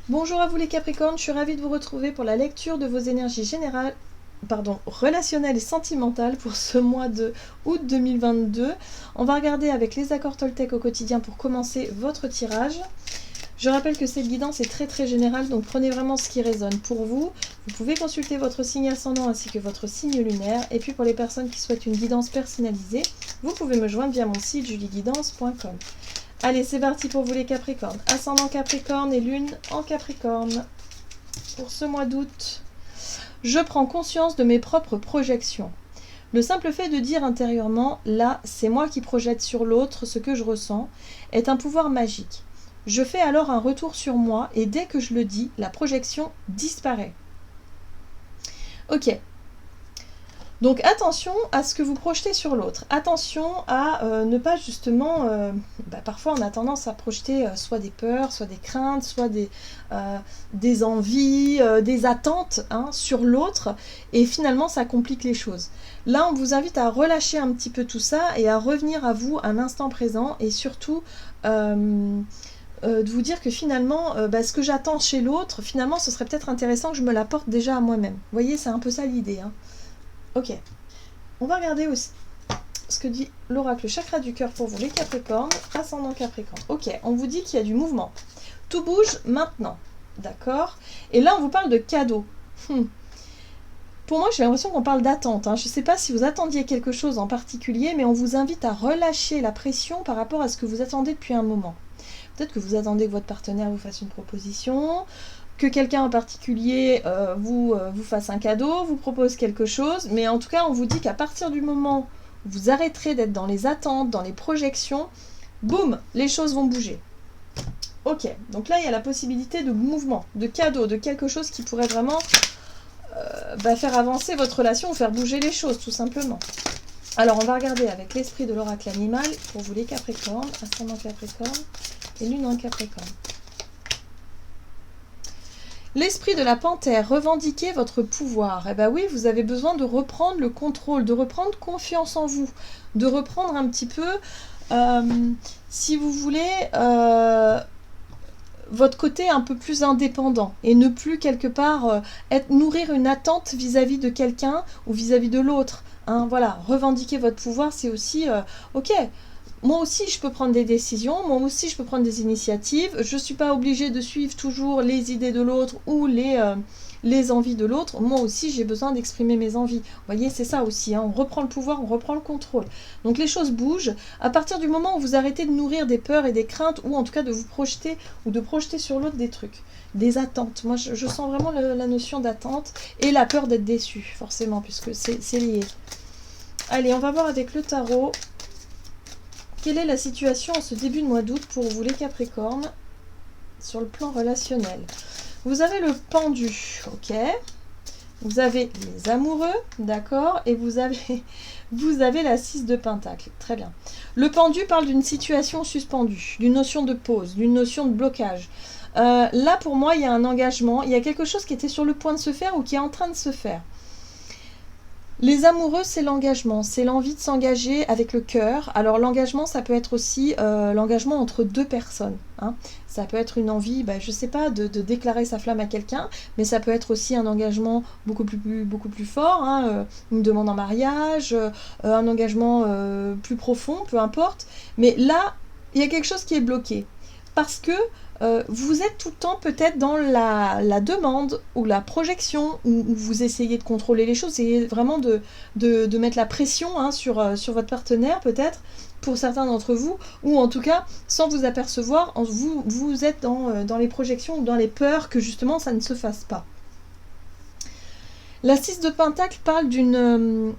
Bonjour à vous les Capricornes, je suis ravie de vous retrouver pour la lecture de vos énergies générales, relationnelles et sentimentales pour ce mois de août 2022. On va regarder avec les accords Toltec au quotidien pour commencer votre tirage. Je rappelle que cette guidance est très générale, donc prenez vraiment ce qui résonne pour vous. Vous pouvez consulter votre signe ascendant ainsi que votre signe lunaire. Et puis pour les personnes qui souhaitent une guidance personnalisée, vous pouvez me joindre via mon site julieguidance.com. Allez, c'est parti pour vous les Capricornes. Ascendant Capricorne et Lune en Capricorne. Pour ce mois d'août, je prends conscience de mes propres projections. Le simple fait de dire intérieurement « là, c'est moi qui projette sur l'autre ce que je ressens » est un pouvoir magique. Je fais alors un retour sur moi et dès que je le dis, la projection disparaît. Ok. Donc attention à ce que vous projetez sur l'autre. Attention à ne pas justement... parfois on a tendance à projeter soit des peurs, soit des craintes, soit des envies, des attentes sur l'autre. Et finalement ça complique les choses. Là on vous invite à relâcher un petit peu tout ça et à revenir à vous un instant présent. Et surtout... de vous dire que finalement, ce que j'attends chez l'autre, finalement ce serait peut-être intéressant que je me l'apporte déjà à moi-même. Vous voyez, c'est un peu ça l'idée. Ok, on va regarder aussi ce que dit l'oracle chakra du cœur pour vous les Capricornes, ascendant Capricorne. Ok, on vous dit qu'il y a du mouvement. Tout bouge maintenant, d'accord? Et là, on vous parle de cadeaux. Pour moi, j'ai l'impression qu'on parle d'attente. Je ne sais pas si vous attendiez quelque chose en particulier, mais on vous invite à relâcher la pression par rapport à ce que vous attendez depuis un moment. Peut-être que vous attendez que votre partenaire vous fasse une proposition, que quelqu'un en particulier vous fasse un cadeau, vous propose quelque chose, mais en tout cas on vous dit qu'à partir du moment où vous arrêterez d'être dans les attentes, dans les projections, boum, les choses vont bouger. Ok, donc là il y a la possibilité de mouvement, de cadeau, de quelque chose qui pourrait vraiment faire avancer votre relation ou faire bouger les choses tout simplement. Alors on va regarder avec l'esprit de l'oracle animal pour vous les Capricornes, ascendant Capricorne et Lune en Capricorne. L'esprit de la panthère, revendiquez votre pouvoir. Eh bien oui, vous avez besoin de reprendre le contrôle, de reprendre confiance en vous, de reprendre un petit peu, si vous voulez, votre côté un peu plus indépendant et ne plus quelque part nourrir une attente vis-à-vis de quelqu'un ou vis-à-vis de l'autre. Voilà, revendiquer votre pouvoir, c'est aussi, ok, moi aussi je peux prendre des décisions, moi aussi je peux prendre des initiatives, je ne suis pas obligée de suivre toujours les idées de l'autre ou les envies de l'autre, moi aussi j'ai besoin d'exprimer mes envies. Vous voyez, c'est ça aussi, on reprend le pouvoir, on reprend le contrôle. Donc les choses bougent, à partir du moment où vous arrêtez de nourrir des peurs et des craintes, ou en tout cas de vous projeter, ou de projeter sur l'autre des trucs, des attentes. Moi je sens vraiment la notion d'attente, et la peur d'être déçu, forcément, puisque c'est lié. Allez, on va voir avec le tarot. Quelle est la situation en ce début de mois d'août pour vous les Capricornes sur le plan relationnel? Vous avez le pendu, ok. Vous avez les amoureux, d'accord. Et vous avez la 6 de pentacle, très bien. Le pendu parle d'une situation suspendue, d'une notion de pause, d'une notion de blocage. Là, pour moi, il y a un engagement, il y a quelque chose qui était sur le point de se faire ou qui est en train de se faire. Les amoureux, c'est l'engagement, c'est l'envie de s'engager avec le cœur. Alors l'engagement, ça peut être aussi l'engagement entre deux personnes. Ça peut être une envie, je sais pas, de déclarer sa flamme à quelqu'un, mais ça peut être aussi un engagement beaucoup plus fort, une demande en mariage, un engagement plus profond, peu importe. Mais là, il y a quelque chose qui est bloqué. Parce que vous êtes tout le temps peut-être dans la demande ou la projection, où vous essayez de contrôler les choses, essayez vraiment de mettre la pression sur votre partenaire peut-être, pour certains d'entre vous, ou en tout cas, sans vous apercevoir, vous êtes dans les projections ou dans les peurs que justement ça ne se fasse pas. La 6 de pentacle parle d'une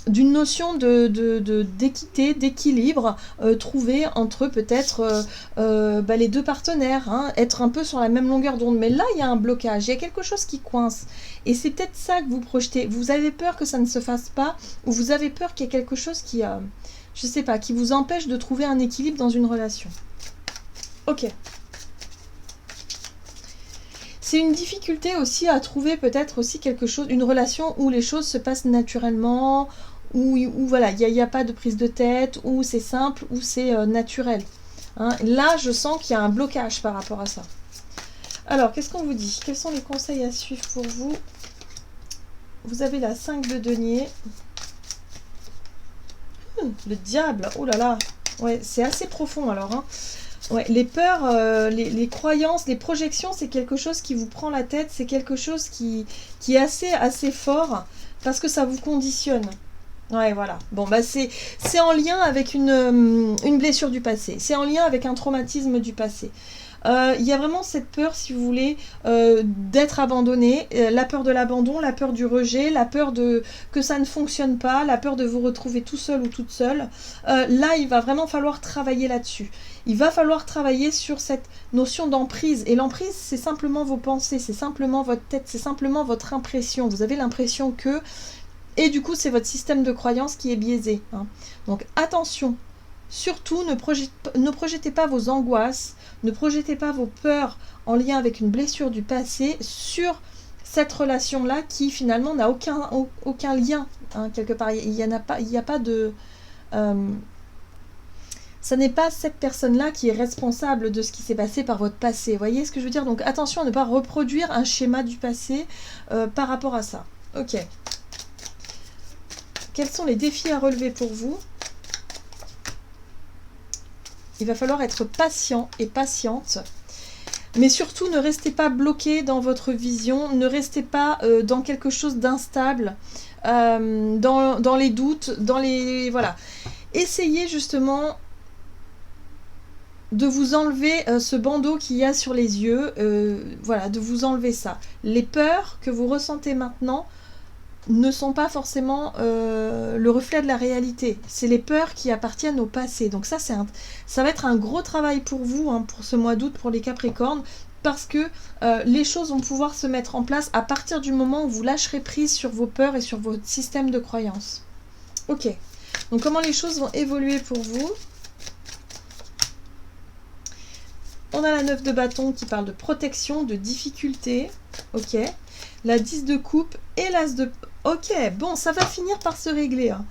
notion d'équité, d'équilibre trouvée entre peut-être les deux partenaires, être un peu sur la même longueur d'onde. Mais là, il y a un blocage, il y a quelque chose qui coince. Et c'est peut-être ça que vous projetez. Vous avez peur que ça ne se fasse pas, ou vous avez peur qu'il y ait quelque chose qui, je sais pas, qui vous empêche de trouver un équilibre dans une relation. Ok. C'est une difficulté aussi à trouver peut-être aussi quelque chose, une relation où les choses se passent naturellement, où voilà, il n'y a pas de prise de tête, où c'est simple, où c'est naturel. Là, je sens qu'il y a un blocage par rapport à ça. Alors, qu'est-ce qu'on vous dit? Quels sont les conseils à suivre pour vous? Vous avez la 5 de denier. Le diable, oh là là. Ouais, c'est assez profond alors. Hein. Ouais, les peurs, les croyances, les projections, c'est quelque chose qui vous prend la tête. C'est quelque chose qui est assez fort parce que ça vous conditionne. Ouais, voilà. Bon, bah c'est en lien avec une blessure du passé. C'est en lien avec un traumatisme du passé. Il y a vraiment cette peur, si vous voulez, d'être abandonné, la peur de l'abandon, la peur du rejet, la peur que ça ne fonctionne pas, la peur de vous retrouver tout seul ou toute seule. Là, il va vraiment falloir travailler là-dessus. Il va falloir travailler sur cette notion d'emprise. Et l'emprise, c'est simplement vos pensées, c'est simplement votre tête, c'est simplement votre impression. Vous avez l'impression que... Et du coup, c'est votre système de croyance qui est biaisé. Hein. Donc attention, surtout ne projetez pas vos angoisses, ne projetez pas vos peurs en lien avec une blessure du passé sur cette relation-là qui finalement n'a aucun lien. Hein, quelque part, il n'y a pas de... ça n'est pas cette personne-là qui est responsable de ce qui s'est passé par votre passé. Vous voyez ce que je veux dire? Donc attention à ne pas reproduire un schéma du passé par rapport à ça. Ok. Quels sont les défis à relever pour vous? Il va falloir être patient et patiente. Mais surtout, ne restez pas bloqué dans votre vision. Ne restez pas dans quelque chose d'instable, dans les doutes, dans les... Voilà. Essayez justement de vous enlever ce bandeau qu'il y a sur les yeux. Voilà, de vous enlever ça. Les peurs que vous ressentez maintenant ne sont pas forcément le reflet de la réalité. C'est les peurs qui appartiennent au passé. Donc ça va être un gros travail pour vous, hein, pour ce mois d'août, pour les Capricornes, parce que les choses vont pouvoir se mettre en place à partir du moment où vous lâcherez prise sur vos peurs et sur votre système de croyance. Ok. Donc comment les choses vont évoluer pour vous? On a la 9 de bâton qui parle de protection, de difficulté. Ok. La 10 de coupe et l'as de... Ok, bon, ça va finir par se régler. Hein.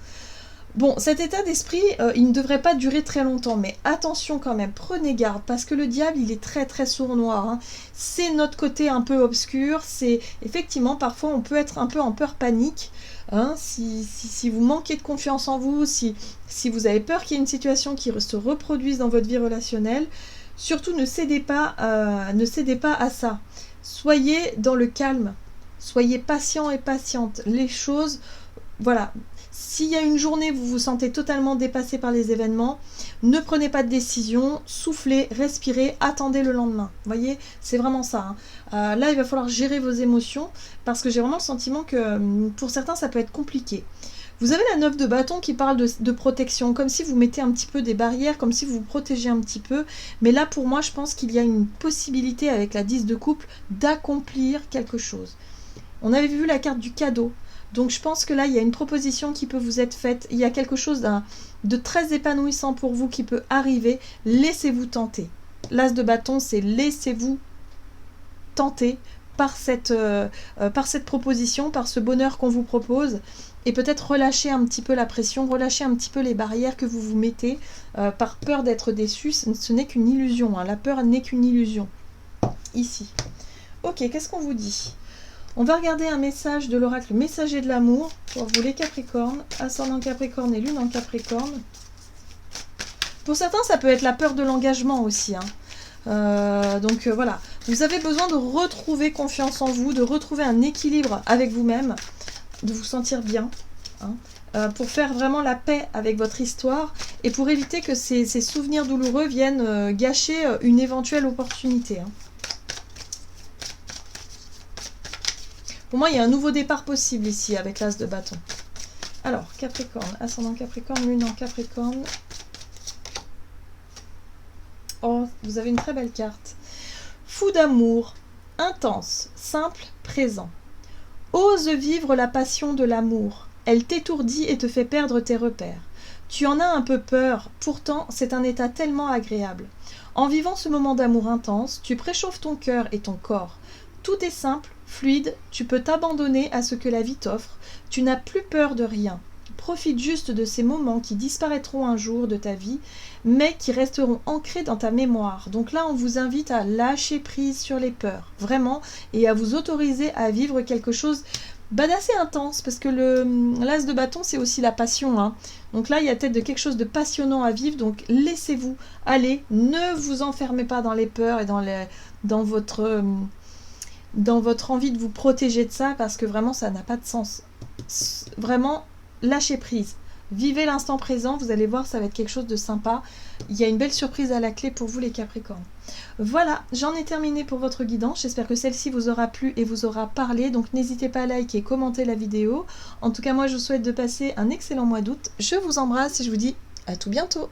Bon, cet état d'esprit, il ne devrait pas durer très longtemps, mais attention quand même, prenez garde, parce que le diable, il est très très sournois. Hein. C'est notre côté un peu obscur, c'est effectivement, parfois on peut être un peu en peur panique. Hein, si vous manquez de confiance en vous, si vous avez peur qu'il y ait une situation qui se reproduise dans votre vie relationnelle, surtout ne cédez pas à ça. Soyez dans le calme. Soyez patient et patiente. Les choses, voilà. S'il y a une journée où vous vous sentez totalement dépassé par les événements, ne prenez pas de décision, soufflez, respirez, attendez le lendemain. Vous voyez, c'est vraiment ça. Hein. Là, il va falloir gérer vos émotions parce que j'ai vraiment le sentiment que pour certains, ça peut être compliqué. Vous avez la 9 de bâton qui parle de protection, comme si vous mettez un petit peu des barrières, comme si vous vous protégez un petit peu. Mais là, pour moi, je pense qu'il y a une possibilité avec la 10 de couple d'accomplir quelque chose. On avait vu la carte du cadeau. Donc je pense que là, il y a une proposition qui peut vous être faite. Il y a quelque chose de très épanouissant pour vous qui peut arriver. Laissez-vous tenter. L'as de bâton, c'est laissez-vous tenter par cette proposition, par ce bonheur qu'on vous propose. Et peut-être relâcher un petit peu la pression, relâcher un petit peu les barrières que vous vous mettez par peur d'être déçu. Ce n'est qu'une illusion. Hein. La peur n'est qu'une illusion. Ici. Ok, qu'est-ce qu'on vous dit ? On va regarder un message de l'oracle messager de l'amour pour vous les Capricornes, ascendant Capricorne et lune en Capricorne. Pour certains, ça peut être la peur de l'engagement aussi. Hein. Donc voilà, vous avez besoin de retrouver confiance en vous, de retrouver un équilibre avec vous-même, de vous sentir bien, hein, pour faire vraiment la paix avec votre histoire et pour éviter que ces souvenirs douloureux viennent gâcher une éventuelle opportunité. Hein. Pour moi, il y a un nouveau départ possible ici avec l'as de bâton. Alors, Capricorne, ascendant Capricorne, lune en Capricorne. Oh, vous avez une très belle carte. Fou d'amour, intense, simple, présent. Ose vivre la passion de l'amour. Elle t'étourdit et te fait perdre tes repères. Tu en as un peu peur, pourtant c'est un état tellement agréable. En vivant ce moment d'amour intense, tu préchauffes ton cœur et ton corps. Tout est simple, fluide, tu peux t'abandonner à ce que la vie t'offre, tu n'as plus peur de rien. Profite juste de ces moments qui disparaîtront un jour de ta vie, mais qui resteront ancrés dans ta mémoire. Donc là, on vous invite à lâcher prise sur les peurs, vraiment, et à vous autoriser à vivre quelque chose d'assez intense, parce que l'as de bâton, c'est aussi la passion, hein. Donc là, il y a peut-être quelque chose de passionnant à vivre, donc laissez-vous aller, ne vous enfermez pas dans les peurs et dans votre envie de vous protéger de ça, parce que vraiment, ça n'a pas de sens. Vraiment, lâchez prise. Vivez l'instant présent, vous allez voir, ça va être quelque chose de sympa. Il y a une belle surprise à la clé pour vous les Capricornes. Voilà, j'en ai terminé pour votre guidance. J'espère que celle-ci vous aura plu et vous aura parlé. Donc n'hésitez pas à liker et commenter la vidéo. En tout cas, moi je vous souhaite de passer un excellent mois d'août. Je vous embrasse et je vous dis à tout bientôt.